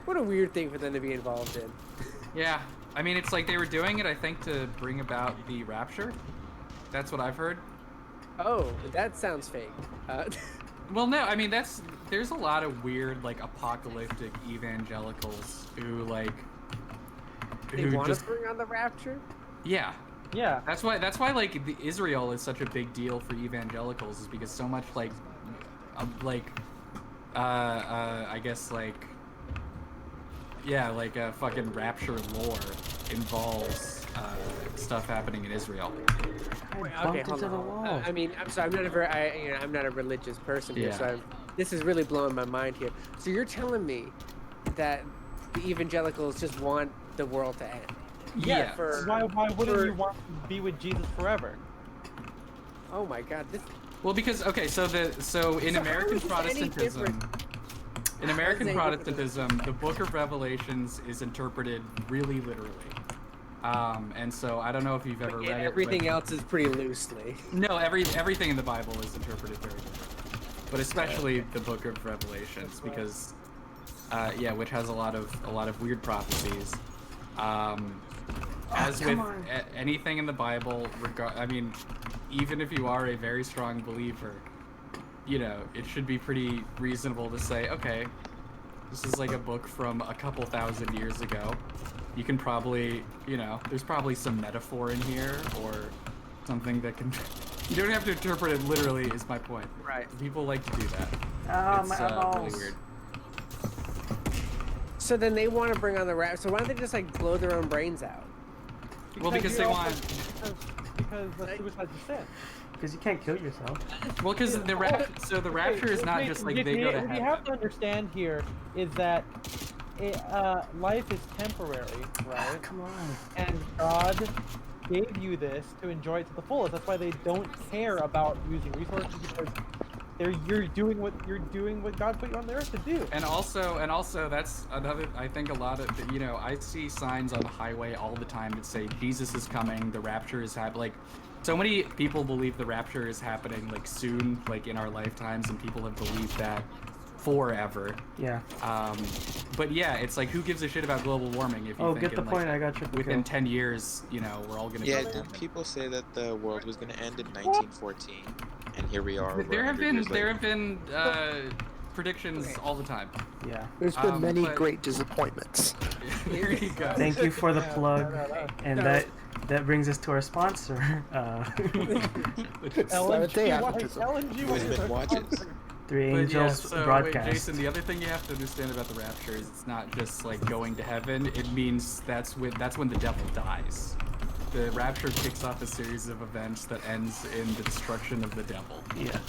What a weird thing for them to be involved in. Yeah, I mean, it's like they were doing it, I think, to bring about the rapture. That's what I've heard. Oh, that sounds fake. Well, no, I mean, there's a lot of weird, like, apocalyptic evangelicals who, like, they want to bring on the rapture? Yeah. Yeah. That's why, like, Israel is such a big deal for evangelicals, is because so much, like, I guess, like, yeah, like, fucking rapture lore involves, stuff happening in Israel. Okay, hold on. I mean, I'm sorry, I'm not a religious person here, so this is really blowing my mind here. So you're telling me that the evangelicals just want the world to end? Yeah. Why wouldn't you want to be with Jesus forever? Oh my God! Well, because in American Protestantism. In American Protestantism, the Book of Revelations is interpreted really literally. And so I don't know if you've ever read it. Everything else is pretty loosely. No, everything in the Bible is interpreted very literally. But especially the Book of Revelations, because which has a lot of weird prophecies. As with anything in the Bible, I mean, even if you are a very strong believer, you know, it should be pretty reasonable to say, okay, this is like a book from a couple thousand years ago. You can probably, you know, there's probably some metaphor in here or something that can... You don't have to interpret it literally, is my point. Right. People like to do that. It's really weird. So then they want to bring on the rap. So why don't they just, like, blow their own brains out? Because they want... Because the suicide's a sin. Because you can't kill yourself. Well, because the rapture is not just like they go to heaven. What you have to understand here is that life is temporary, right? Come on. And God gave you this to enjoy it to the fullest. That's why they don't care about using resources, because you're doing what God put you on the earth to do. And also that's another. I think a lot of I see signs on the highway all the time that say Jesus is coming, the rapture is happening. Like, so many people believe the rapture is happening like soon, like in our lifetimes, and people have believed that forever. Yeah. But yeah, it's like, who gives a shit about global warming if you think get the point. I got triple within kill. 10 years, we're all gonna. Yeah, did people say that the world was gonna end in 1914, and here we are? There have been predictions all the time. Yeah. There's been many great disappointments. There you go. Thank you for the plug, and that brings us to our sponsor. LNG watches. Three Angels broadcast. Wait, Jason, the other thing you have to understand about the rapture is it's not just like going to heaven. It means that's when the devil dies. The rapture kicks off a series of events that ends in the destruction of the devil. Yeah.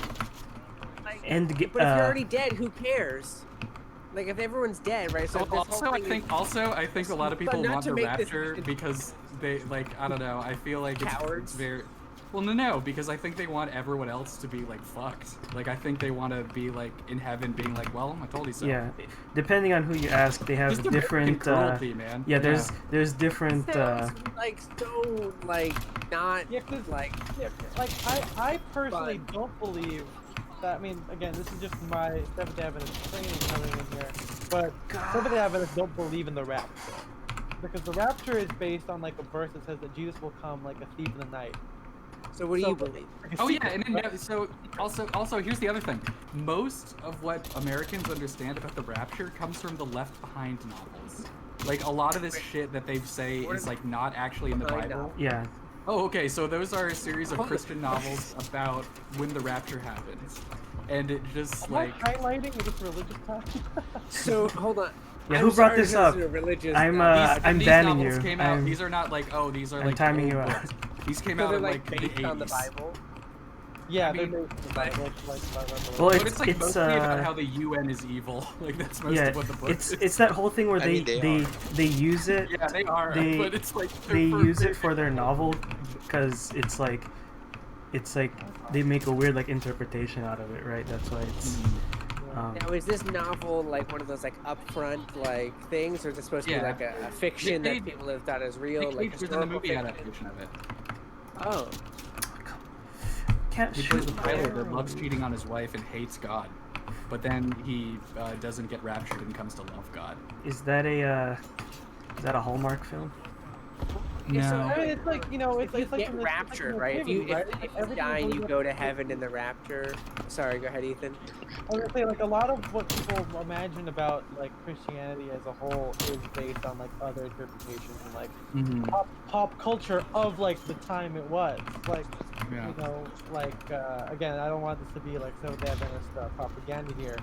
But if you're already dead, who cares? Like, if everyone's dead, right? So I think a lot of people want the rapture because they, like, I don't know, I feel like it's very... Well, no, because I think they want everyone else to be, like, fucked. Like, I think they want to be, like, in heaven being like, well, I told you so. Yeah, depending on who you ask, they have just different... cruelty, man. Yeah, there's different... I personally don't believe that. I mean, again, this is just my Seventh-day Adventist training coming in here, but Seventh-day Adventists don't believe in the rapture. Because the rapture is based on, like, a verse that says that Jesus will come like a thief in the night. So what do you believe? Oh yeah, and then, so also here's the other thing. Most of what Americans understand about the rapture comes from the Left Behind novels. Like, a lot of this shit that they say is like not actually in the Bible. Yeah. Oh, okay, so those are a series of Christian novels about when the rapture happens. And it just like highlighting this religious topic. So hold on. Yeah, who brought this up? I'm banning you. These are not like, these are like. I'm timing you out. These came out in like the based 80s. on the Bible. Yeah, they're based on the Bible. Well, it's like mostly about how the UN is evil. Like, that's most of what the book is. It's that whole thing where they use it. Yeah, they are. But it's like they use it for their novel because it's like they make a weird like interpretation out of it, right? That's why it's. Now, is this novel like one of those like upfront like things, or is it supposed to be like a fiction that people have thought is real? Like there's a movie adaptation of it. Oh. He plays a pilot that loves cheating on his wife and hates God. but then he doesn't get raptured and comes to love God. Is that a Hallmark film? No. So, I mean, it's like, you know, if it's you like get in the- raptured, it's right? like in the If Bible, you everything die and is you like- go to heaven in the rapture. Sorry, go ahead, Ethan. I was gonna say, like, a lot of what people imagine about like Christianity as a whole is based on like other interpretations and like pop culture of like the time it was. Like, Yeah. you know, like again, I don't want this to be like Seventh-day Adventist propaganda here,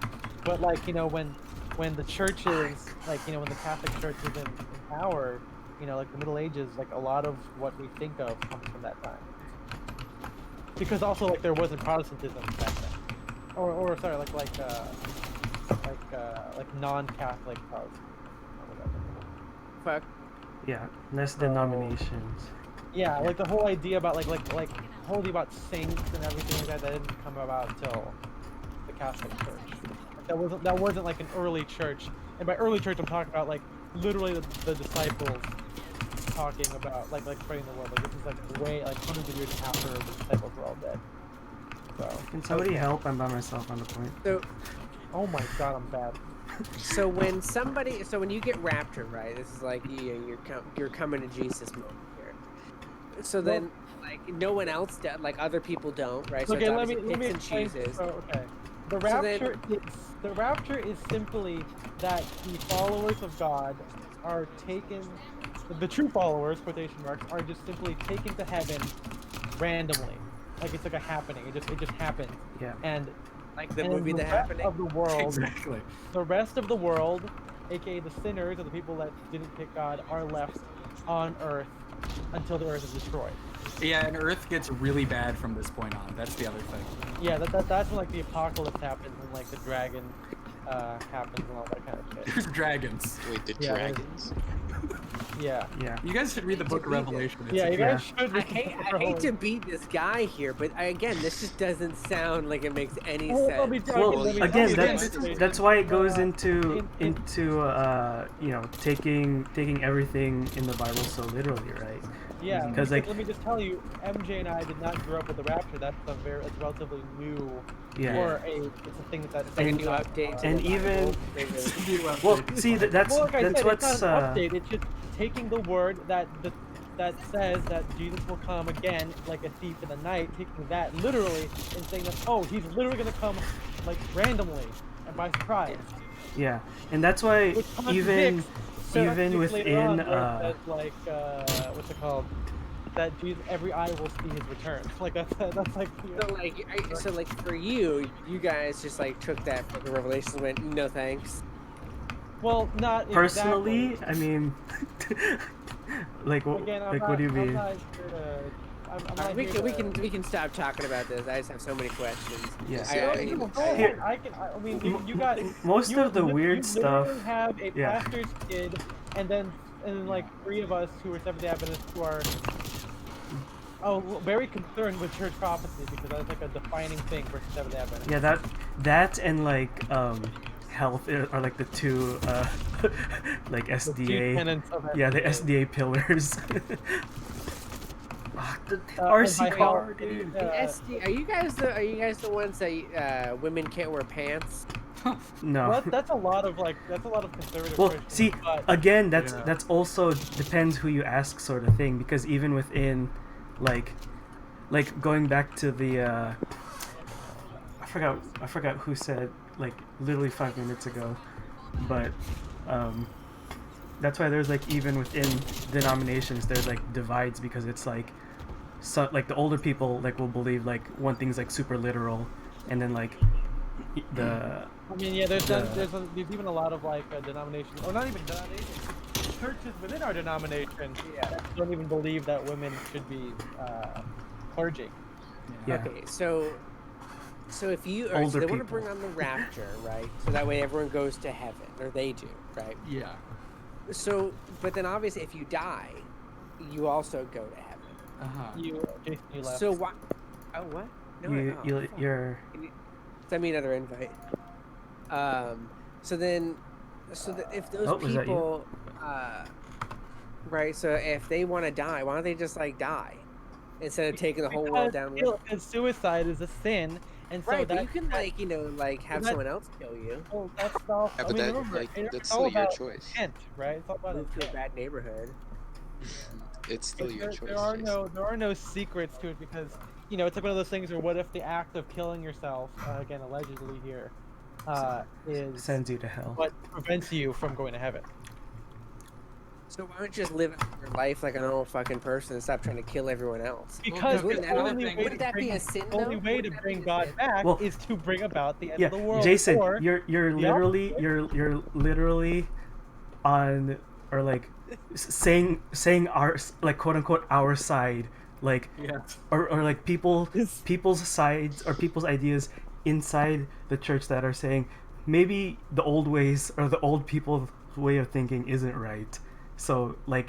but like, you know, when the churches, like, you know, when the Catholic Church was in power, you know, like the Middle Ages, like a lot of what we think of comes from that time. Because also like there wasn't Protestantism back then. Or sorry, like non-Catholic Protestant or whatever. Fuck. Yeah, less denominations. Yeah, like the whole idea about like whole idea about saints and everything like that didn't come about till the Catholic Church. Like, that wasn't like an early church, and by early church I'm talking about like literally the disciples talking about like spreading the word. Like this is like way like hundreds of years after the disciples were all dead. So Can somebody help? I'm by myself on the point. So, oh my god, I'm bad. so when you get raptured, right? This is like you're coming to Jesus moment here. So then, like no one else does, like other people don't, right? So Okay, it's let me obviously picks and explain. chooses. So, okay, the So rapture is simply that the followers of God are taken, the true followers, quotation marks, are just simply taken to heaven randomly. Like it's like a happening. It just happens. Yeah. And Like the and movie the The rest Happening. of the world, Exactly. the rest of the world, aka the sinners or the people that didn't pick God, are left on Earth until the Earth is destroyed. Yeah, and Earth gets really bad from this point on. That's the other thing. Yeah, that's when like the apocalypse happens and like the dragon happens and all that kind of shit. There's dragons. Wait, the Yeah, dragons? Yeah. Yeah. You guys should read the Book of Revelation. It's Yeah, you incredible. guys should. I hate to beat this guy here, but again, this just doesn't sound like it makes any sense. Well, again, talking. that's why it goes into you know, taking everything in the Bible so literally, right? Yeah, Because because like let me just tell you, MJ and I did not grow up with the Rapture. That's it's relatively new, yeah. or it's a thing that's like a new update to And the even Bible. well, see that's well, like I that's said, what's it's not an update. It's just taking the word that says that Jesus will come again like a thief in the night, taking that literally and saying that, oh, he's literally gonna come like randomly and by surprise. yeah, and that's why even within like what's it called? That Jesus, every eye will see his return. Like that's like. You know, So like for you guys just like took that Book of Revelation and went, no thanks. well, not personally, exactly. I mean, like Again, what do you mean? I'm not We here to- can stop talking about this. I just have so many questions. Yeah. No, go ahead. I mean, you got Most you of the weird you stuff. literally have a Yeah. pastor's kid, and then like 3 of us who are Seventh-day Adventists who are very concerned with church prophecy because that's like a defining thing for Seventh-day Adventists. Yeah, that and like health are like the two like The chief SDA. tenets of Yeah, the SDA. SDA pillars. The and RC by car, health, dude. The SD, are you guys the ones that women can't wear pants? No. Well, that's a lot of conservative. Well, Christians, see, but again, that's Yeah. that's also depends who you ask, sort of thing. Because even within, like going back to the, I forgot who said like literally 5 minutes ago, but that's why there's like even within denominations there's like divides because it's like, so like the older people like will believe like one thing's like super literal, and then like the I mean, yeah, there's even a lot of like denominations, or not even denominations, churches within our denomination that don't even believe that women should be clergy. yeah. Okay, so if you Older so they want to people. bring on the rapture, right? So that way everyone goes to heaven, or they do, right? Yeah. So, but then obviously if you die, you also go to heaven. Uh-huh. You left. So why? Oh, what? No, You're send me another invite. So then, if those Oh, was that you? people, right? So if they want to die, why don't they just like die instead of taking the whole world down? Because suicide is a sin, And so Right, but that, you can like like have that- someone else kill you. well, that's all. Yeah, I but mean, that, remember, like, it's that's all still your about choice. intent, right? It's all about Move to a intent. bad neighborhood. It's still Like, your choice. there are Jason. no secrets to it because it's like one of those things where what if the act of killing yourself, again allegedly here, is Sends you to hell. what prevents you from going to heaven. So why don't you just live your life like a normal fucking person and stop trying to kill everyone else? Because wouldn't the that- only way wouldn't to that be bring- a sin, the only though? way to Wouldn't that bring be a God sin? back Well, is to bring about the end Yeah, of the world. Jason, or you're literally you're literally on or like saying our like quote unquote our side, like Yeah. or like people's sides or people's ideas inside the church that are saying maybe the old ways or the old people's way of thinking isn't right. So like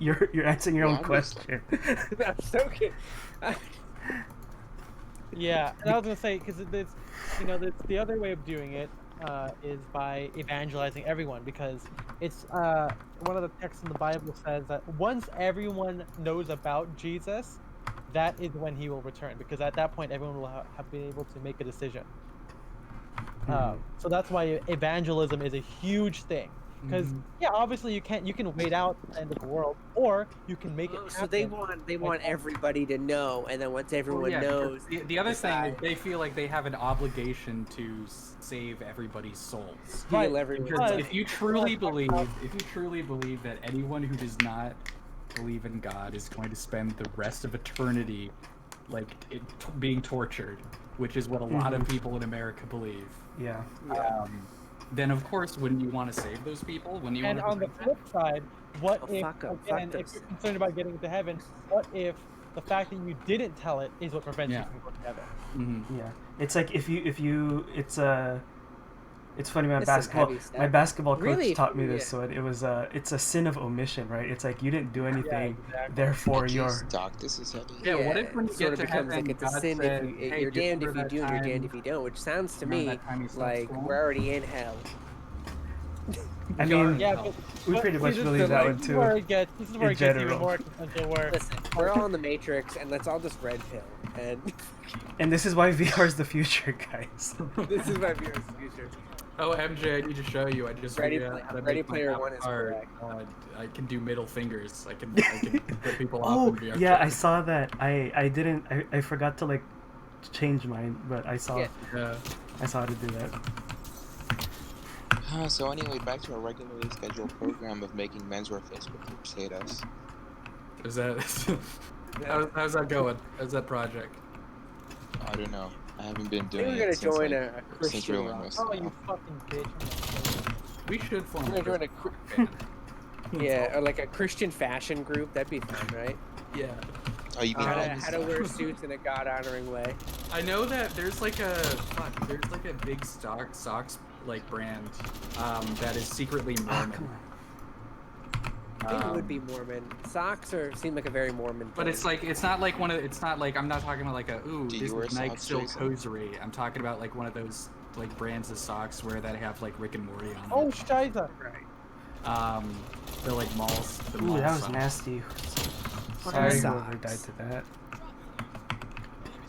you're answering your Well, own obviously. question. I'm so good. Yeah, and I was gonna say because it's the other way of doing it is by evangelizing everyone because it's one of the texts in the Bible says that once everyone knows about Jesus, that is when he will return because at that point everyone will have been able to make a decision. So that's why evangelism is a huge thing. Because yeah, obviously you can wait out the end of the world, or you can make it happen. So they want everybody to know, and then once everyone knows, the other thing decide. is they feel like they have an obligation to save everybody's souls. Heal everyone. Because But- if you truly believe that anyone who does not believe in God is going to spend the rest of eternity being tortured, which is what a lot of people in America believe. Yeah. Then of course, wouldn't you want to save those people? When you And on the flip side, what Oh, if fuck 'em, again, fuck if those. you're concerned about getting to heaven, what if the fact that you didn't tell it is what prevents you Yeah. from going to heaven? Mm-hmm. Yeah, it's like if you it's funny. My This is basketball heavy stuff. my basketball coach Really? taught me Yeah. this. So it was it's a sin of omission, right? It's like you didn't do anything, exactly. therefore Jeez, you're Doc, this is heavy. Yeah, what if when you sort get of to becomes heaven, like it's a God sin said, if you "Hey, you're do you damned if remember you that do and you're damned time- if you don't, which sounds to remember me that time you slept like wrong?" we're already in hell. I mean, Yeah, but we pretty much this believe is that where- one this is where too. it gets this is where in it gets even general. more existential. Where Listen, we're all in the Matrix, and let's all just red pill. And And this is why VR is the future, guys. this is my viewers' future. Oh, MJ, I need to show you. I just figured out how to Ready make my Player One is avatar. correct. I can do middle fingers. I can put people off Oh in VR yeah, I chat. saw that. I didn't. I forgot to like change mine, but I saw Yeah. Yeah. I saw how to do that. So anyway, back to our regularly scheduled program of making men's wear Facebook groups hate us. Is that how's that going? How's that project? I don't know. I haven't been I think doing we're it gonna since, join like, a since Christian real rock. was oh, you fucking bitch! We should form We're a gonna Christian band. Yeah, or like a Christian fashion group. That'd be fun, right? Yeah. Oh, you mean How to wear suits in a God-honoring way. I know that there's like a big socks like brand that is secretly Mormon. Come on. I think it would be Mormon. Socks seem like a very Mormon thing. But it's not like I'm not talking about like a Do this you wear is Nike socks, Silk Jason? Hosiery. I'm talking about like one of those like brands of socks where that have like Rick and Morty on Oh, it. Shiza! Right. They're like malls. The Ooh, mall that was socks. nasty. What Sorry, are whoever died socks? to that.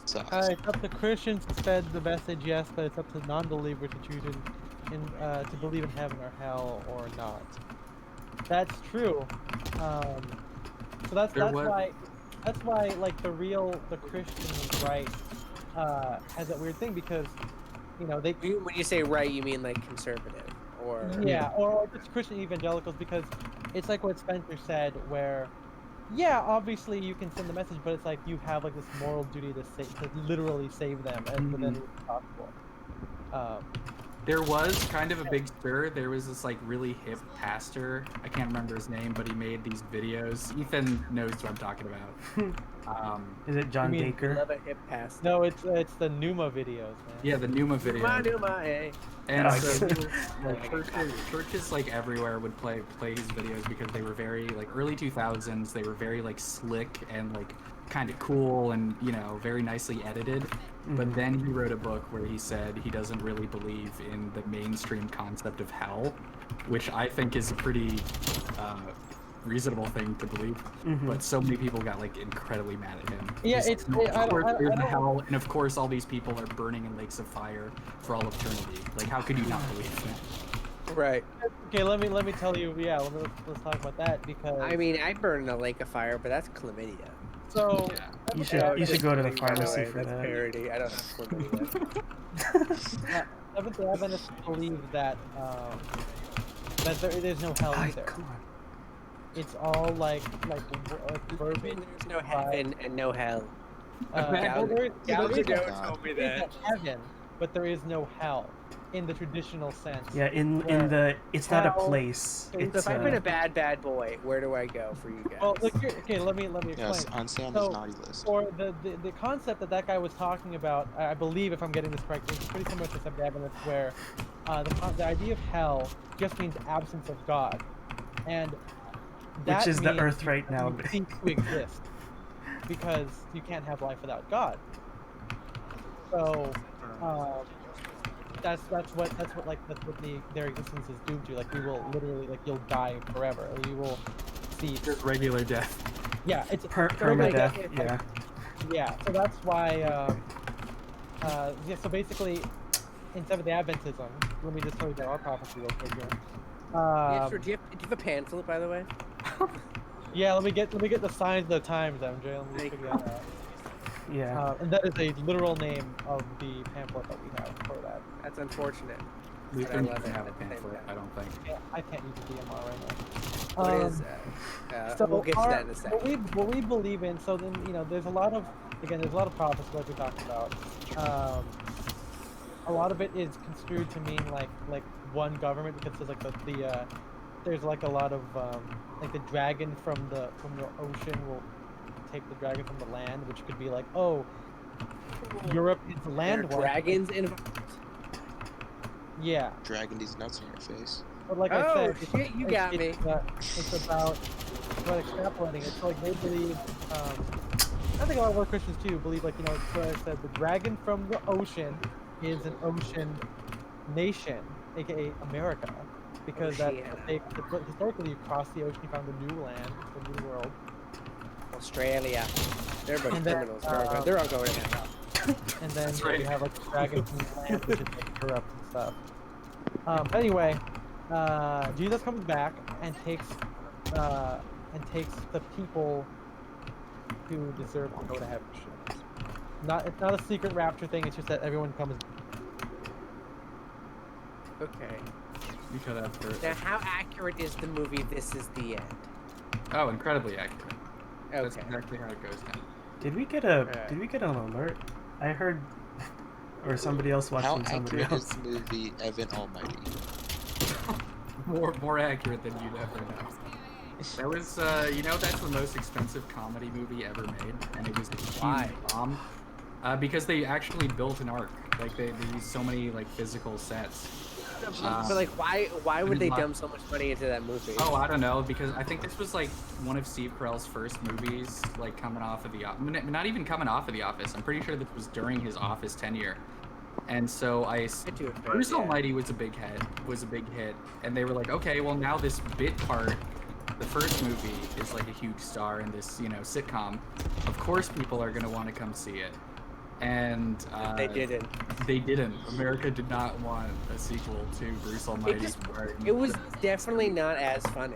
Socks. It's up to Christians to spread the message, yes, but it's up to non-believers to choose to believe in heaven or hell or not. That's true. So that's why like the Christian right has that weird thing because they When you say right, you mean like conservative, or or just Christian evangelicals because it's like what Spencer said where obviously you can send the message but it's like you have like this moral duty to literally save them and within it's possible. There was kind of a big stir. There was this like really hip pastor. I can't remember his name, but he made these videos. Ethan knows what I'm talking about. Is it John You mean Baker? love a hip pass. No, it's the Numa videos, man. Yeah, the Numa video. And Oh, so okay. like churches like everywhere would play his videos because they were very like early 2000s. They were very like slick and like kind of cool and very nicely edited. But then he wrote a book where he said he doesn't really believe in the mainstream concept of hell, which I think is a pretty reasonable thing to believe. But so many people got like incredibly mad at him. Yeah, He's like, of course there's a hell, and of course all these people are burning in lakes of fire for all eternity. Like, how could you not believe that? Right. Okay, let me tell you. Yeah, let's talk about that because I mean, I burn in a lake of fire, but that's chlamydia. so You should go to the pharmacy for that's that. parody. I don't have chlamydia. Seventh-day Adventists believe that there is no hell either. Come on. It's all like verbiage. There's no heaven and no hell. There is told me that. heaven, but there is no hell in the traditional sense. Yeah, in the it's not a place. It's If I've been a bad boy, where do I go for you guys? Well, look here. Okay, let me explain. Yes, on Sam's naughty list. For the concept that guy was talking about, I believe, if I'm getting this correct, it's pretty similar to Seventh-day Adventists, where the idea of hell just means absence of God, and that which is the means earth right now. You cease to exist because you can't have life without God. So that's what their existence is doomed to. Like, we will literally, like, you'll die forever. Or you will see Just regular death. Yeah, it's permadeath. Yeah. Yeah, so that's why. So basically, in Seventh-day Adventism, let me just tell you about our prophecy real quick here. Yeah, sure. Do you have a pamphlet, by the way? Yeah, let me get the signs of the times, MJ. Let me figure that out. Yeah. And that is a literal name of the pamphlet that we have for that. That's unfortunate. We But I don't love it have a at the same pamphlet, time. I don't think. Yeah, I can't use the DMR right now. What is So we'll get to that in a second. What we believe in, so then, there's a lot of prophecy like we talked about. A lot of it is construed to mean like one government, because there's there's like a lot of like the dragon from the ocean will take the dragon from the land, which could be like, oh, Europe is land. There are dragons involved. Yeah. Dragging these nuts in your face. But like I said, shit, you got me. It's about extrapolating. It's like they believe. I think a lot of our Christians too believe, like, it's what I said. The dragon from the ocean is an ocean nation, aka America, because historically you cross the ocean, you found a new land, a new world. Australia. They're a bunch of And then, criminals. They're all going to hell. And then That's right. you have like the dragon from the land, which is like corrupt and stuff. Anyway, Jesus comes back and takes the people who deserve to go to heaven. It's not a secret rapture thing. It's just that everyone comes. Okay. You cut out for Now, how accurate is the movie This Is the End? Oh, incredibly accurate. That's Okay. exactly how it goes down. Did we get an alert? I heard, or somebody else How watching somebody accurate is else. the movie Evan Almighty? More accurate than you'd ever know. That was, that's the most expensive comedy movie ever made, and it was a huge bomb. Because they actually built an ark. Like, they used so many, like, physical sets. But like, why would they dump so much money into that movie? Oh, I don't know, because I think this was like one of Steve Carell's first movies, like coming off of not even coming off of The Office. I'm pretty sure this was during his Office tenure. And so Bruce Almighty was a big hit, and they were like, okay, well now this bit part, the first movie is like a huge star in this, sitcom. Of course people are gonna want to come see it. And they didn't. They didn't. America did not want a sequel to Bruce Almighty. It was definitely not as funny.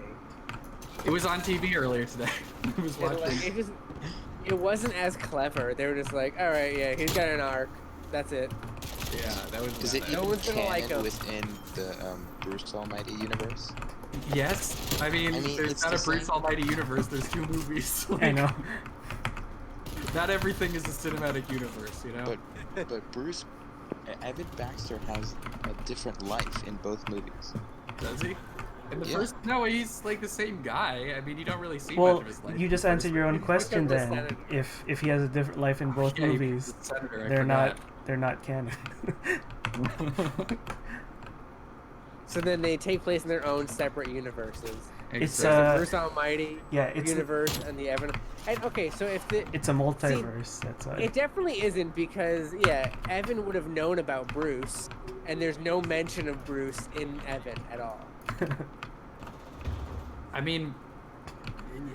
It was on TV earlier today. I was watching. It wasn't as clever. They were just like, all right, yeah, he's got an arc. That's it. Yeah, that was. Is it even canon within the Bruce Almighty universe? Yes. I mean there's not a Bruce Almighty universe. There's two movies. I know. Not everything is a cinematic universe, But Bruce, Evan Baxter has a different life in both movies. Does he? In the first, no, he's like the same guy. I mean, you don't really see much Well, of his life. you just answered your own question then. If he has a different life in both movies, they're not canon. So then they take place in their own separate universes. It's the Bruce Almighty it's universe and the Evan. And okay, so if it's a multiverse. That's why. It definitely isn't, because Evan would have known about Bruce, and there's no mention of Bruce in Evan at all. I mean,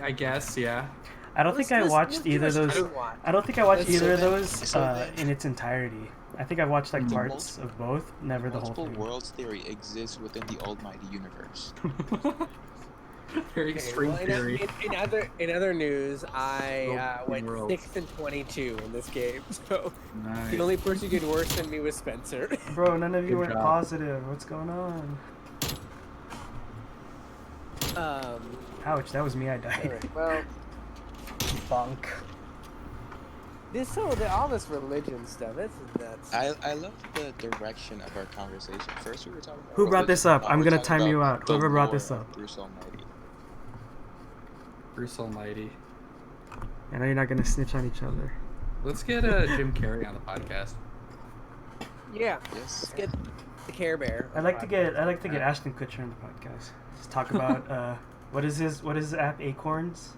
I guess, yeah. I don't think I watched either of those. I don't think I watched either of those in its entirety. I think I watched like parts of both, never the whole thing. Multiple worlds theory exists within the almighty universe. Very extreme theory. In other news, I went 6-22 in this game, so the only person who did worse than me was Spencer. Bro, none of you went positive. What's going on? Ouch, that was me. I died. Right, well, bonk. All this religion stuff. This is nuts. I love the direction of our conversation. First, we were talking about who brought this up? I'm gonna time you out. Whoever brought this up. Bruce Almighty. Bruce Almighty. I know you're not gonna snitch on each other. Let's get Jim Carrey on the podcast. Yeah. Yes. Let's get the Care Bear. I'd like to get Ashton Kutcher on the podcast. Just talk about what is his app? Acorns.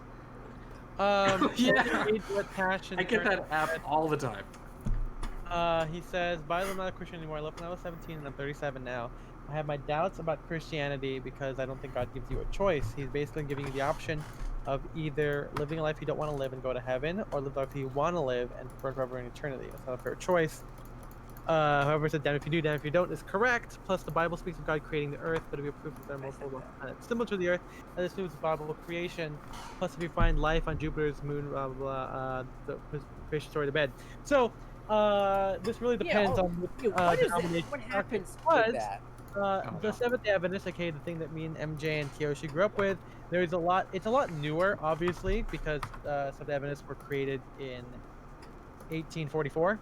Yeah. What passion? I get that app all the time. He says, "By the way, I'm not a Christian anymore. I left when I was 17, and I'm 37 now. I have my doubts about Christianity because I don't think God gives you a choice. He's basically giving you the option of either living a life you don't want to live and go to heaven, or live a life you want to live and burn forever in eternity. It's not a fair choice. However, said, damn if you do, damn if you don't is correct. Plus, the Bible speaks of God creating the earth, but if you prove that there are multiple planets similar to the earth, that assumes the Bible creation. Plus, if you find life on Jupiter's moon, blah, blah, blah, the creation story to bed. So, this really depends on what happens with that? The Seventh-day Adventist, aka the thing that me and MJ and Kiyoshi grew up with, it's a lot newer, obviously, because Seventh-day Adventists were created in 1844.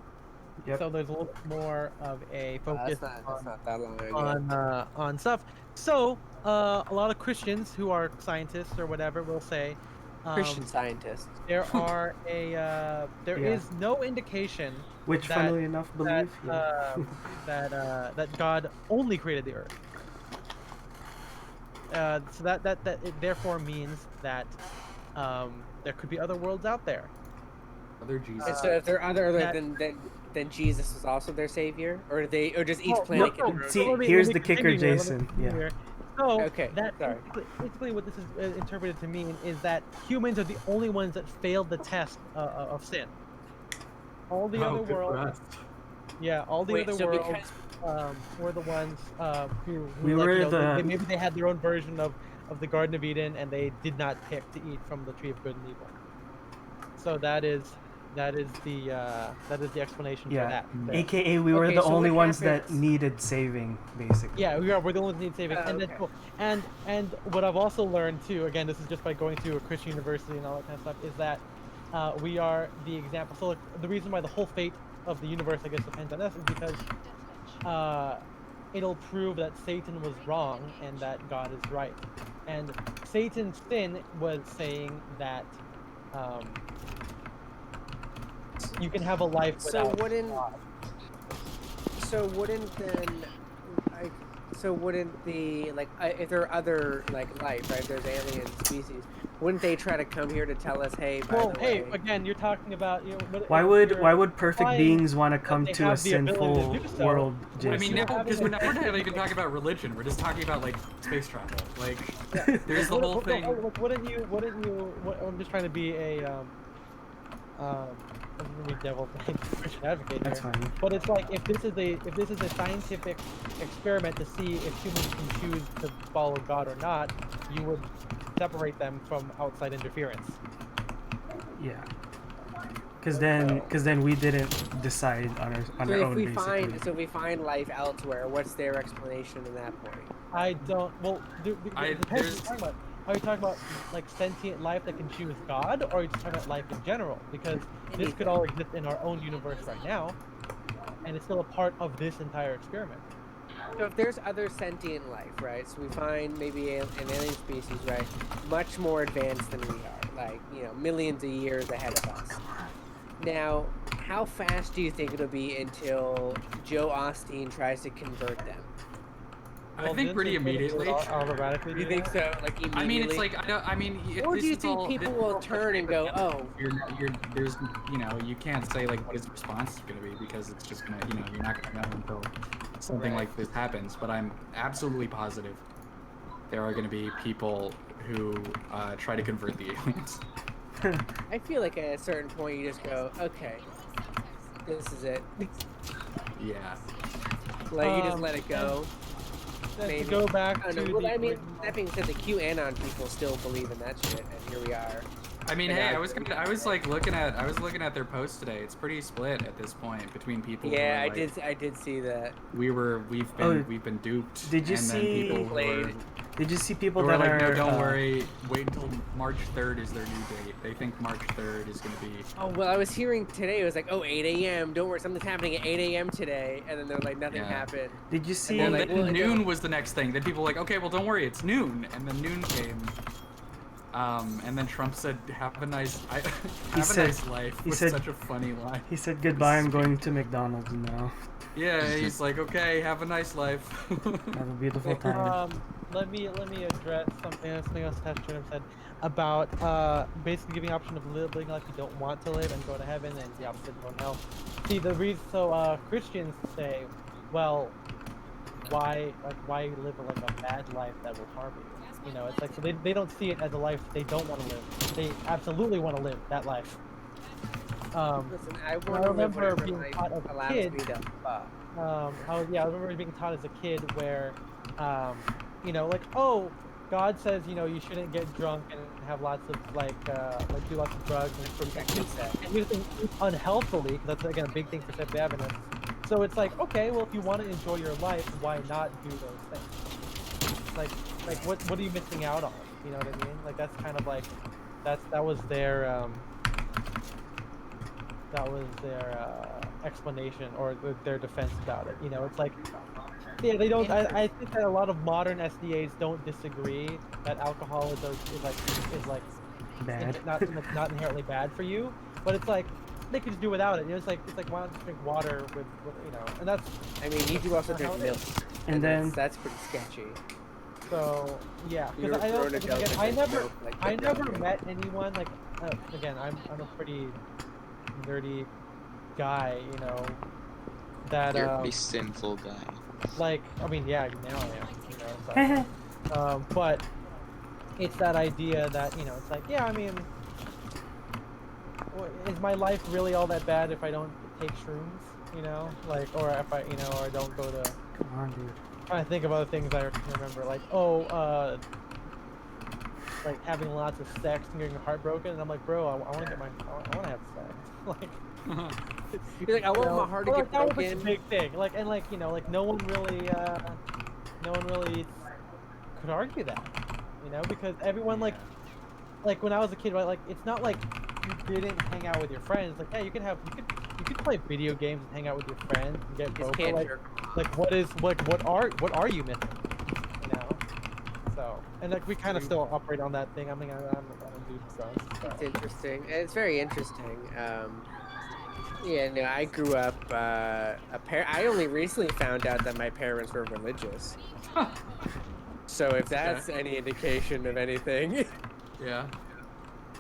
Yep. So there's a little more of a focus on stuff. So a lot of Christians who are scientists or whatever will say Christian scientists. There are there is no indication which, funnily enough, believe that God only created the earth. So that it therefore means that there could be other worlds out there. Other Jesus. So if they're other than Jesus is also their savior, or just each planet? Here's the kicker, Jason. Yeah. So basically what this is interpreted to mean is that humans are the only ones that failed the test of sin. All the other worlds, all the other worlds were the ones who maybe they had their own version of the Garden of Eden, and they did not pick to eat from the tree of good and evil. So that is the explanation for that. AKA we were the only ones that needed saving, basically. Yeah, we're the only ones that need saving. And what I've also learned too, again, this is just by going to a Christian university and all that kind of stuff, is that we are the example. So the reason why the whole fate of the universe, I guess, depends on us is because it'll prove that Satan was wrong and that God is right. And Satan's sin was saying that you can have a life without God. So wouldn't the if there are other life, right? There's alien species. Wouldn't they try to come here to tell us, hey? Again, you're talking about why would perfect beings want to come to a sinful world? Jason? I mean, because we're not even talking about religion. We're just talking about space travel. There's the whole thing. Wouldn't you? I'm just trying to be a I'm gonna be devil's Christian advocate here. Fine. But it's like if this is a scientific experiment to see if humans can choose to follow God or not, you would separate them from outside interference. Yeah. Because then we didn't decide on our own. So if we find life elsewhere, what's their explanation at that point? I don't. Well, are you talking about sentient life that can choose God, or are you just talking about life in general? Because this could all exist in our own universe right now, and it's still a part of this entire experiment. So if there's other sentient life, right? So we find maybe an alien species, right, much more advanced than we are, millions of years ahead of us. Now, how fast do you think it'll be until Joe Osteen tries to convert them? I think pretty immediately. You think so? Immediately? I mean, it's or do you think people will turn and go, oh? There's you can't say what his response is going to be, because it's just going to, you're not going to know until something like this happens. But I'm absolutely positive there are going to be people who try to convert the aliens. I feel like at a certain point you just go, okay, this is it. Yeah. Like you just let it go. To go back to well, the I mean, original- that being said, the QAnon people still believe in that shit, and here we are. I mean, hey, I was looking at their post today. It's pretty split at this point between people. Yeah, who are, like, I did see that. We've been duped. Did you and see? Then people who are, Did you see people who that are like, are? no, don't worry. Wait until March 3rd is their new date. They think March 3rd is gonna be. Oh well, I was hearing today. It was like, 8 a.m. Don't worry, something's happening at 8 a.m. today, and then they're like, nothing happened. Did you see? Well, like, then noon was the next thing. Then people were like, okay, well, don't worry, it's noon, and then noon came. And then Trump said, "Have a nice, nice life." He said such a funny line. He said, "Goodbye. I'm going to McDonald's now." Yeah, he's like, "Okay, have a nice life." Have a beautiful time. Let me address something else Pastor Trim said about basically giving the option of living like you don't want to live and go to heaven, and the opposite going to hell. See, the reason Christians say, well, why live like a bad life that will harm you? You know, it's like, so they don't see it as a life they don't want to live. They absolutely want to live that life. Listen, I remember being taught as a kid. I remember being taught as a kid where, you know, like, oh, God says, you know, you shouldn't get drunk and have lots of do lots of drugs and use things unhealthily. Because that's again a big thing for Seventh-day Adventists. So it's like, okay, well, if you want to enjoy your life, why not do those things? Like what are you missing out on? You know what I mean? Like that's kind of like that was their explanation or their defense about it. You know, it's like, yeah, they don't. I think that a lot of modern SDAs don't disagree that alcohol is bad. not inherently bad for you, but it's like they could just do without it. You know, it's like why not just drink water with you know, and that's. I mean, you do also drink milk, and then that's pretty sketchy. So yeah, because I never met anyone like again I'm a pretty nerdy guy, you know, that you're a pretty sinful guy. Like I mean yeah, now I am, you know, so, but it's that idea that, you know, it's like, yeah, I mean, is my life really all that bad if I don't take shrooms, you know, like, or if I, you know, or don't go to, come on, dude. Trying to think of other things I remember, like, like having lots of sex and getting heartbroken, and I'm like, bro, I want to have sex. Like, you're like, I want my heart to get broken. That was a big thing. Like, and like, you know, like no one really could argue that, you know, because everyone like when I was a kid, right? Like, it's not like you didn't hang out with your friends. Like, yeah, you could play video games and hang out with your friends and get broke. Like what are you missing? You know? So, and like we kind of still operate on that thing. I mean, I'm a dude, so. It's interesting. It's very interesting. Yeah, no, I grew up. I only recently found out that my parents were religious. So if that's any indication of anything. Yeah.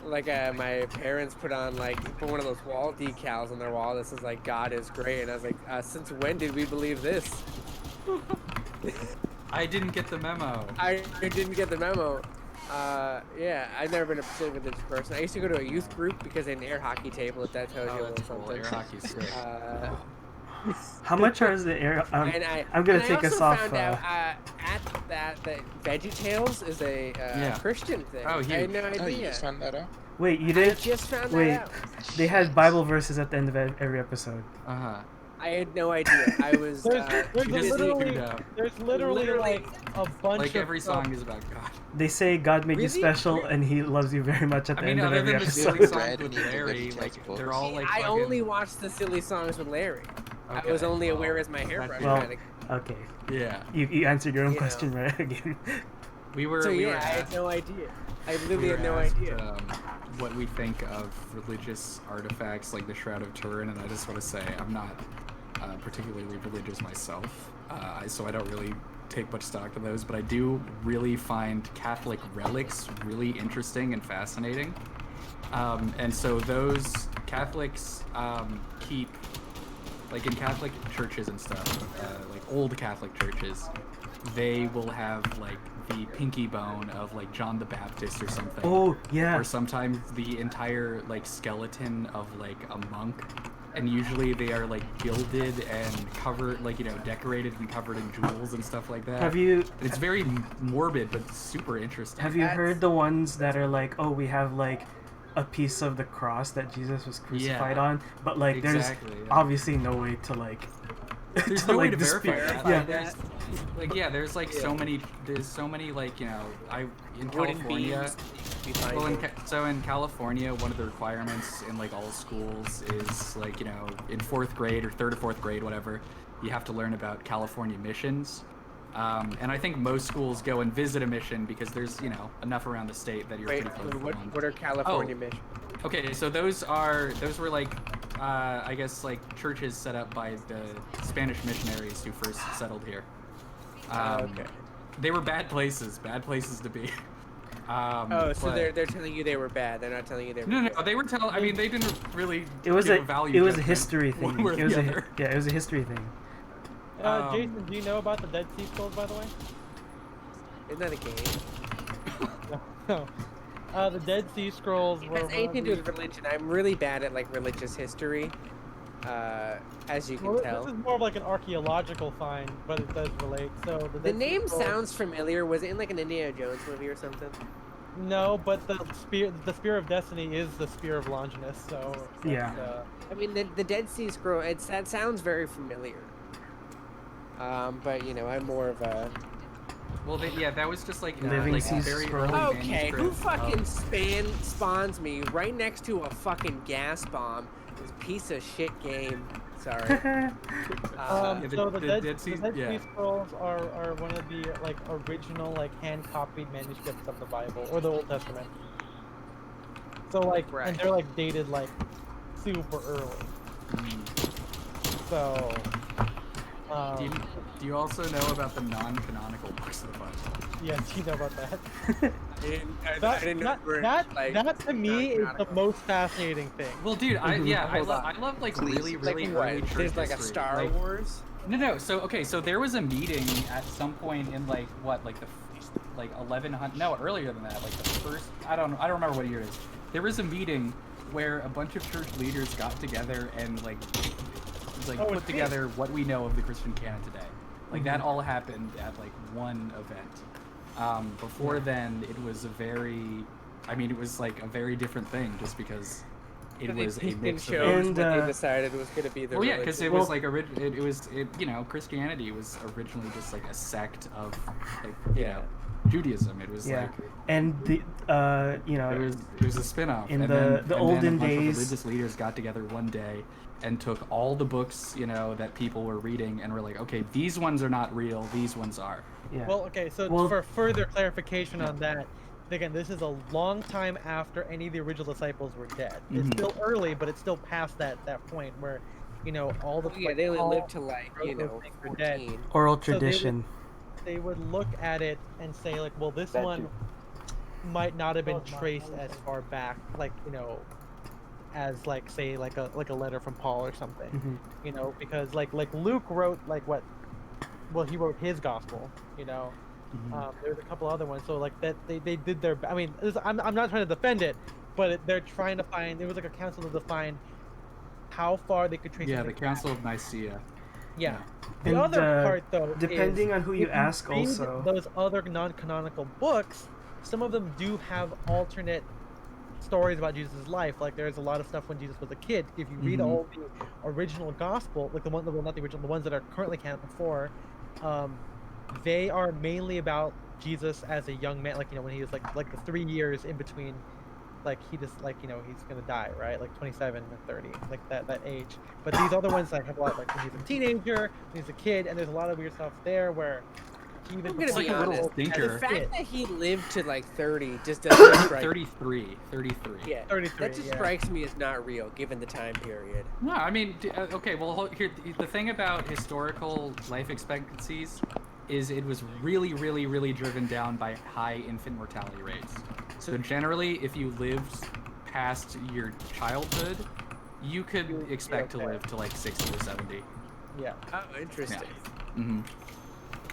Like my parents put one of those wall decals on their wall that says like God is great, and I was like, since when did we believe this? I didn't get the memo. I didn't get the memo. Yeah, I've never been a particularly religious person. I used to go to a youth group because they had an air hockey table, if that tells you a little something. Air hockey's sick. How much are the air? I'm gonna take us off. I also found out that VeggieTales is a Christian thing. Oh, I had no idea. Oh, you just found that out? Wait, you did? I just found that out. They had Bible verses at the end of every episode. I had no idea. I was. There's literally like a bunch like every of song is about God. They say God made you special and He loves you very much at the end of every episode. The silly songs with Larry, like they're all like. I only watched the silly songs with Larry. Okay. I was only aware as my hairbrush. Well, okay. Yeah. You answered your own question right again. We were. I had no idea. I literally had no idea. What we think of religious artifacts like the Shroud of Turin, and I just want to say I'm not particularly religious myself, so I don't really take much stock in those, but I do really find Catholic relics really interesting and fascinating. And so those Catholics keep, like in Catholic churches and stuff, like old Catholic churches, they will have like the pinky bone of like John the Baptist or something. Oh yeah. Or sometimes the entire like skeleton of like a monk, and usually they are like gilded and covered, like, you know, decorated and covered in jewels and stuff like that. Have you? And it's very morbid but super interesting. Have you heard the ones that are like, oh, we have like a piece of the cross that Jesus was crucified on, but like there's obviously no way to like there's no way to verify that. Yeah. There's like so many like, you know, in California. So in California, one of the requirements in like all schools is like, you know, in 4th grade or 3rd or 4th grade, whatever, you have to learn about California missions. And I think most schools go and visit a mission because there's, you know, enough around the state that you're pretty close to one. What are California missions? Okay, so those were like, I guess like churches set up by the Spanish missionaries who first settled here. Okay. They were bad places to be. So they're telling you they were bad. They're not telling you they were No, good. they were telling. I mean, they didn't really. It was value a history thing. It was a history thing. Jason, do you know about the Dead Sea Scrolls, by the way? Isn't that a game? No. The Dead Sea Scrolls were... It has anything to do with religion. I'm really bad at, like, religious history, as you can tell. This is more of like an archaeological find, but it does relate. So the name sounds familiar. Was it in, like, an Indiana Jones movie or something? No, but the spear of destiny is the spear of Longinus, so... Yeah. I mean, the Dead Sea Scroll, that sounds very familiar. But, you know, I'm more of a... Well, that was just like Living like Sea very Scroll. early Okay, who manuscript fucking spawns me right next to a fucking gas bomb? This piece of shit game. Sorry. So the Dead Sea Scrolls are one of the like original like hand-copied manuscripts of the Bible or the Old Testament. So like, and they're like dated like super early. So. Do you also know about the non-canonical books of the Bible? Yes, you know about that. I didn't know that to me is the most fascinating thing. Well, dude, I love like really early church There's like a history. Star Wars. No. So there was a meeting at some point in like what, like the 1100? No, earlier than that. Like the first. I don't remember what year it is. There was a meeting where a bunch of church leaders got together and like put together what we know of the Christian canon today. Like that all happened at like one event. Before then, it was it was like a very different thing, just because it was a mix of and they decided it was going to be the. Well, yeah, because it was like you know, Christianity was originally just like a sect of like you know, Judaism. It was like, and the you know, it was a spin-off. In then the olden a bunch days, of religious leaders got together one day and took all the books, you know, that people were reading and were like, okay, these ones are not real, these ones are. Yeah. Well, okay, so for further clarification on that, again, this is a long time after any of the original disciples were dead. It's still early, but it's still past that point where, you know, all the they only lived to like, you know, 14. Oral tradition. So they would look at it and say like, well, this one might not have been traced as far back, like, you know, as like say like a letter from Paul or something, you know, because like Luke wrote like what, well, he wrote his gospel, you know. There's a couple other ones, so like that they did their. I mean, I'm not trying to defend it, but they're trying to find. It was like a council to define how far they could trace. Yeah, the Council of Nicaea. Yeah. The other part, though, depending is on who you ask, read also those other non-canonical books, some of them do have alternate stories about Jesus' life. Like there's a lot of stuff when Jesus was a kid. If you read all the original gospel, like the ones that, well, not the original, the ones that are currently canon before, they are mainly about Jesus as a young man, like, you know, when he was like the 3 years in between, like he just, like, you know, he's gonna die, right, like 27 and 30, like that age. But these other ones like have a lot, like when he's a teenager, when he's a kid, and there's a lot of weird stuff there where he even I'm gonna be honest, thinker. the fact that he lived to like 30 just doesn't strike 33. Yeah, 33, that just strikes me as not real given the time period. No, I mean, okay, well, here, the thing about historical life expectancies is it was really, really, really driven down by high infant mortality rates. So generally, if you lived past your childhood, you could expect to live to like 60 or 70. Yeah. Oh, interesting. Yeah.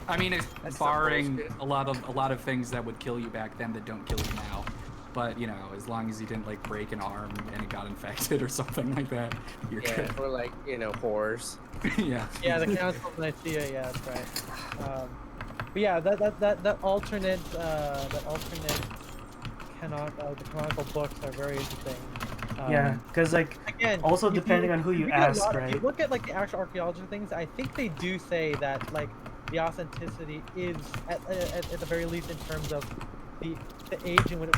I mean, it's That's some barring bullshit. a lot of things that would kill you back then that don't kill you now. But you know, as long as you didn't like break an arm and it got infected or something like that, you're good. Or like whores. Yeah. Yeah, the Council of Nicaea. Yeah, that's right. But yeah, that alternate the canonical books are very interesting. Yeah, because like Again, also depending on who you ask, If you right? look at like the actual archaeology things, I think they do say that like the authenticity is at the very least in terms of the age in which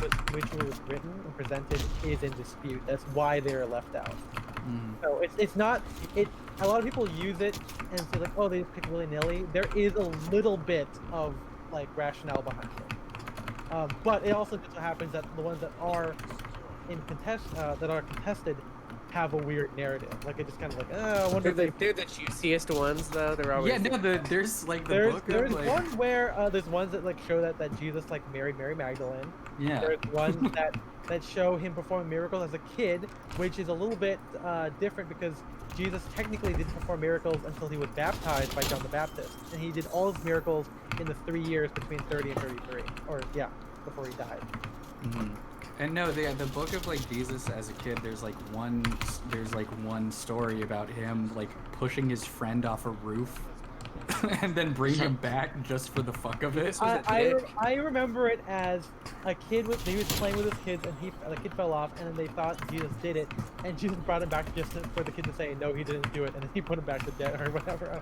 it was written and presented is in dispute. That's why they're left out. So it's not it. A lot of people use it and say like, oh, they just pick willy nilly. There is a little bit of like rationale behind it, but it also just so happens that the ones that are contested have a weird narrative. Like it just kind of like, I wonder if They're the juiciest ones though. They're always there's like the there's book there's of like one where there's ones that like show that Jesus like married Mary Magdalene. yeah. There's ones that show him performing miracles as a kid, which is a little bit different because Jesus technically didn't perform miracles until he was baptized by John the Baptist, and he did all his miracles in the 3 years between 30 and 33, or yeah, before he died. And no, the book of like Jesus as a kid. There's like one story about him like pushing his friend off a roof, and then bring him back just for the fuck of it. I remember it as a kid he was playing with his kids and the kid fell off and then they thought Jesus did it and Jesus brought him back just for the kid to say no, he didn't do it, and then he put him back to dead or whatever.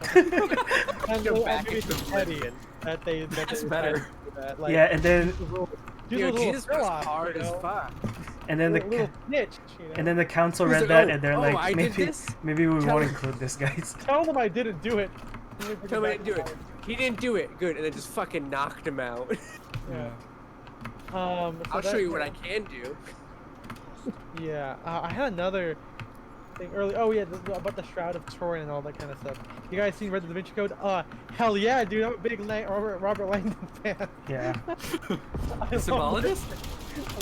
And Go back maybe into it's petty religion. that they That's better. That. Like, Yeah, and then Jesus was hard as fuck. and then little the snitch, you know? and then the council He's read like, that "Oh, and they're oh, like, I did this? maybe we Tell won't him." include this, guys. Tell them I didn't do it. Tell me I didn't do it. He didn't do it. Good, and then just fucking knocked him out. Yeah. I'll show you what I can do. Yeah, I had another thing early. Oh yeah, about the Shroud of Turin and all that kind of stuff. You guys seen Red Dead Da Vinci Code? Hell yeah, dude! I'm a big Robert Langdon fan. Yeah. Symbologist?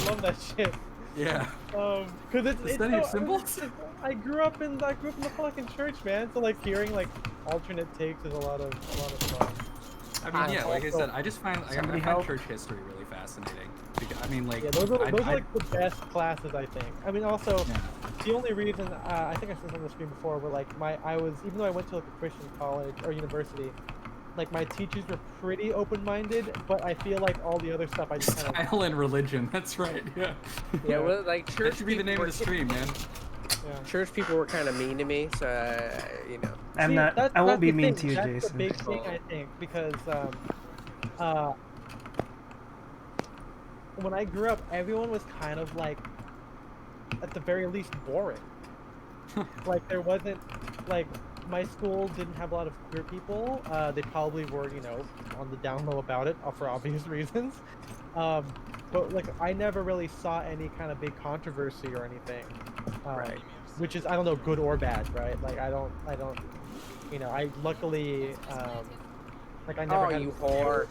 I love that shit. Yeah. Cause it's study of symbols? I grew up in the fucking church, man. So like hearing like alternate takes is a lot of fun. I mean, yeah, like I said, I just find Somebody I help. find church history really fascinating. Because, I mean, like, Yeah, those are like the best classes, I think. I mean, also, Yeah. the only reason I think I said on the screen before, where like even though I went to like a Christian college or university, like my teachers were pretty open-minded, but I feel like all the other stuff I just kind of style and religion. That's right. Yeah. Yeah, well, like church. That should be the name of the stream, man. yeah. Church people were kind of mean to me, so you know. I'm See, not. that's I won't be the mean thing. to you, That's Jason. the big thing, I think, because when I grew up, everyone was kind of like, at the very least, boring. Like there wasn't like my school didn't have a lot of queer people. They probably were, you know, on the down low about it for obvious reasons. But like I never really saw any kind of big controversy or anything. Right. Which is, I don't know, good or bad, right? Like I don't, you know, I luckily, like I never had you an issue whore.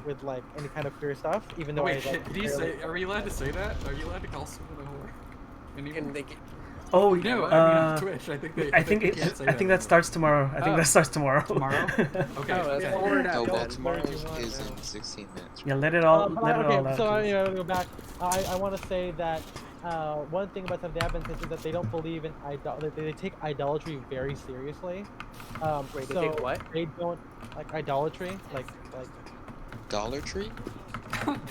with like any kind of queer stuff, even though Wait, I like. did you say? Are we allowed to say that? Are you allowed to call someone a whore? And they get, Oh, No, I mean on Twitch. I think they. I think that starts tomorrow. I think Oh. that starts tomorrow. Tomorrow? Okay. Oh, that's okay. forward Oh, out well, then. tomorrow Whatever you want, is man. in 16 minutes. Yeah, let it all Okay, out. so please. you know, to go back. I want to say that one thing about Seventh-day Adventists is that they don't believe in they take idolatry very seriously. Wait, they so take what? They don't like idolatry, like Dollar Tree?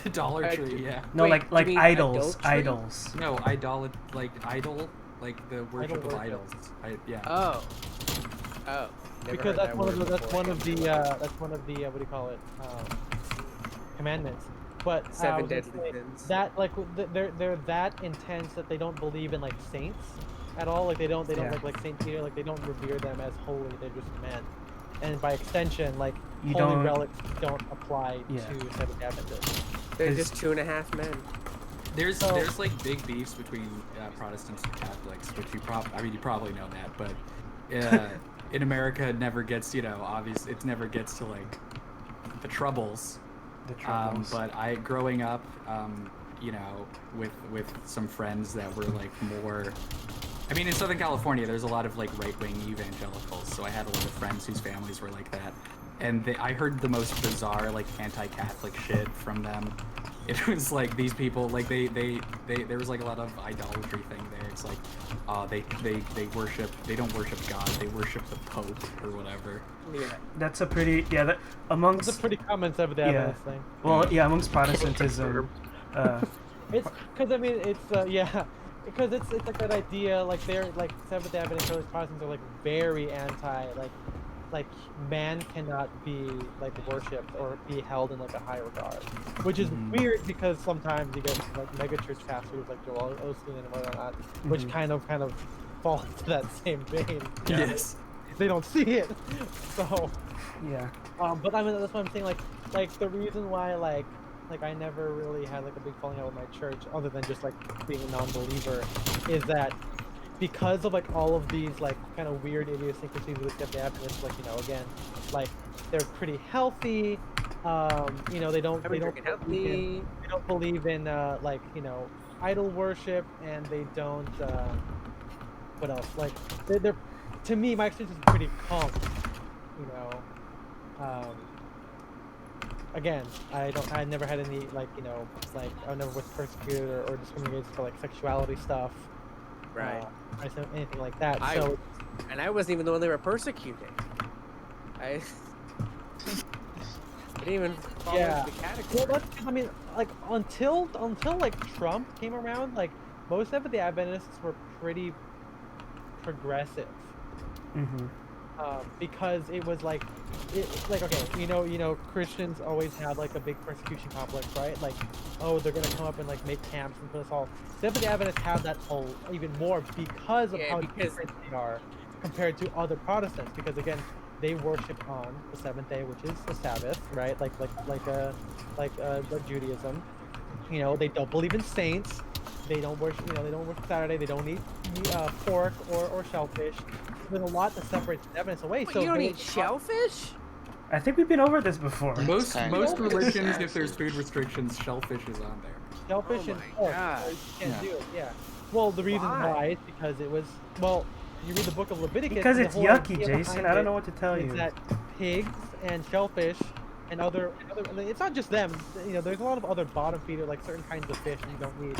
The Dollar Tree, yeah. No, Wait, like you mean idols, adultery? idols. No, idol, like the worship of worship. idols. Yeah. Oh. Oh. Never because heard that's that one of word the before. what do you call it, commandments. But I Seven was gonna deadly say sins. that like they're that intense that they don't believe in like saints at all. Like they don't Yeah. like Saint Peter, like they don't revere them as holy. They're just men. And by extension, like You holy don't- relics don't apply Yeah. to Seventh-day Adventists. They're just 2.5 men. There's like big beefs between Protestants and Catholics, which you probably know that, but in America it never gets, you know, obvious. It never gets to like the troubles. The troubles. But growing up, you know, with some friends that were like more. I mean, in Southern California, there's a lot of like right-wing evangelicals, so I had a lot of friends whose families were like that, and I heard the most bizarre like anti-Catholic shit from them. It was like these people like they there was like a lot of idolatry thing there. It's like they worship, they don't worship God, they worship the Pope or whatever. Yeah. That's a pretty that amongst. It's a pretty common Seventh Day Adventist thing. Well, yeah, amongst Protestantism. It's because I mean it's yeah. Because it's like that idea, like they're like Seventh Day Adventist Protestants are like very anti, like man cannot be like worshipped or be held in like a high regard, which is weird because sometimes you get like mega church pastors like Joel Osteen and whatnot, which kind of fall into that same vein. Yes. They don't see it, so Yeah. but I mean that's what I'm saying. Like the reason why like I never really had like a big falling out with my church, other than just like being a non-believer, is that because of like all of these like kind of weird idiosyncrasies with the Adventists, like again, like they're pretty healthy. They don't believe in like idol worship, and they don't what else? Like they're to me my experience is pretty calm. Again, I never had any like I never was persecuted or discriminated for like sexuality stuff, Right. Anything like that. And I wasn't even the one they were persecuting. I didn't even fall into the category. Well, I mean, like until like Trump came around, like most of the Adventists were pretty progressive. Because it was like, okay, Christians always have like a big persecution complex, right? Like, oh, they're gonna come up and like make camps and put us all. Seventh-day Adventists have that even more because of how different they are compared to other Protestants. Because again, they worship on the seventh day, which is the Sabbath, right? Like Judaism. They don't believe in saints. They don't worship. They don't worship Saturday. They don't eat pork or shellfish. There's a lot that separates the Adventists away. Wait, so you don't eat shellfish? I think we've been over this before. Most religions, if there's food restrictions, shellfish is on there. Shellfish and pork. You can't do it. Yeah. Well, the reason why is because it was you read the book of Leviticus. Because it's yucky, Jason. I don't know what to tell you. That pigs and shellfish and other it's not just them. There's a lot of other bottom feeder, like certain kinds of fish you don't need.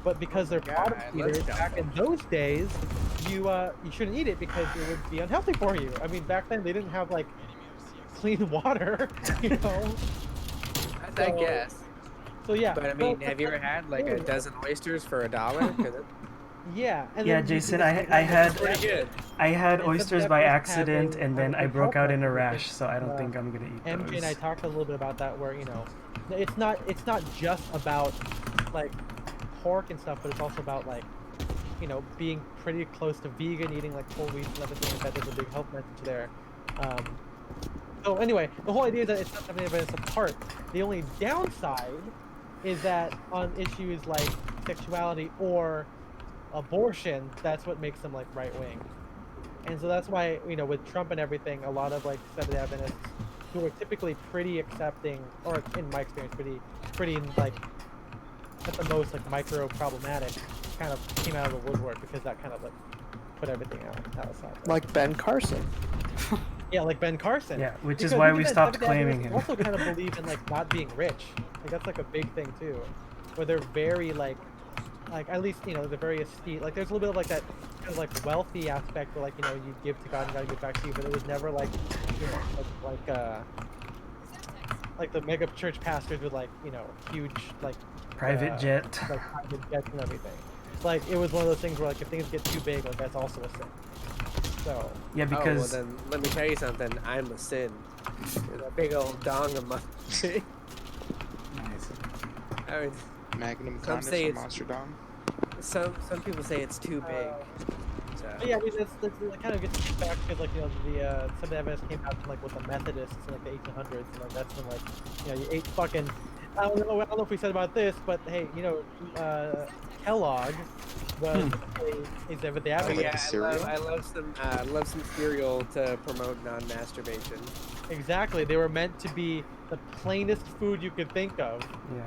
But because they're bottom feeders, back in those days, you shouldn't eat it because it would be unhealthy for you. I mean, back then they didn't have like clean water, I guess. So yeah. But I mean, have you ever had like a dozen oysters for $1? Yeah. And yeah, Jason, I had oysters by accident, and then I broke out in a rash, so I don't think I'm gonna eat those. MJ and I talked a little bit about that, where it's not just about like pork and stuff, but it's also about like being pretty close to vegan, eating like whole wheat and everything like that. There's a big health message there. So anyway, the whole idea is that it's not something that it's apart. The only downside is that on issues like sexuality or abortion, that's what makes them like right wing. And so that's why with Trump and everything, a lot of like Seventh-day Adventists who are typically pretty accepting, or in my experience, pretty like at the most like micro problematic, kind of came out of the woodwork because that kind of like put everything outside. Like Ben Carson. Yeah, like Ben Carson. Yeah, which is why we stopped claiming him. Also kind of believe in like not being rich. Like that's like a big thing too, where they're very like at least they're very esteemed. Like there's a little bit of like that kind of like wealthy aspect where like you give to God and God gives back to you, but it was never like like the mega church pastors with like huge like private jet, like private jets and everything. Like it was one of those things where like if things get too big, like that's also a sin. So yeah, because well then let me tell you something. I'm a sin. There's a big old dong of my. Nice. I mean, Magnum Condom from Monster Dong. Some people say it's too big. So. Yeah, I mean that kind of gets back to like the some Adventists came out from like with the Methodists in like the 1800s, and like that's when like you ate fucking. I don't know if we said about this, but hey, Kellogg was a Seventh-day Adventist. Yeah, I love some cereal to promote non-masturbation. Exactly. They were meant to be the plainest food you could think of.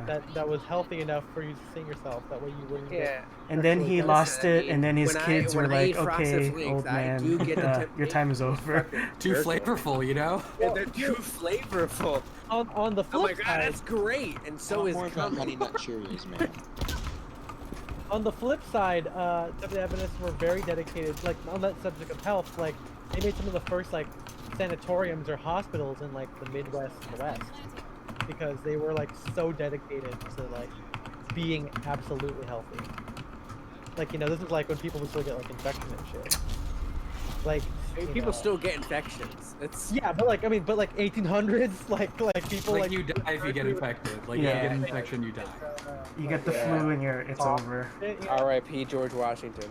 Yeah. That was healthy enough for you to sustain yourself. That way you wouldn't. Yeah. And then he lost it, and then his kids were when I like, eat Frosted "Okay, Flakes, old I man, do get the your time is over." Too flavorful, you know? Yeah, they're too flavorful. On the flip Oh my god, side, that's great, and so is more about Honey coming. Nut Cheerios, man. on the flip side, Seventh Adventists were very dedicated. Like on that subject of health, like they made some of the first like sanatoriums or hospitals in like the Midwest and the West because they were like so dedicated to like being absolutely healthy. Like, you know, this is like when people would still get like infection and shit. Like, I mean, you people know. still get infections. It's Yeah, but like, I mean, but like 1800s, like people Like like you die if you get infected. Like Yeah. if you get an infection, you die. You get the flu, and it's over. R.I.P. George Washington.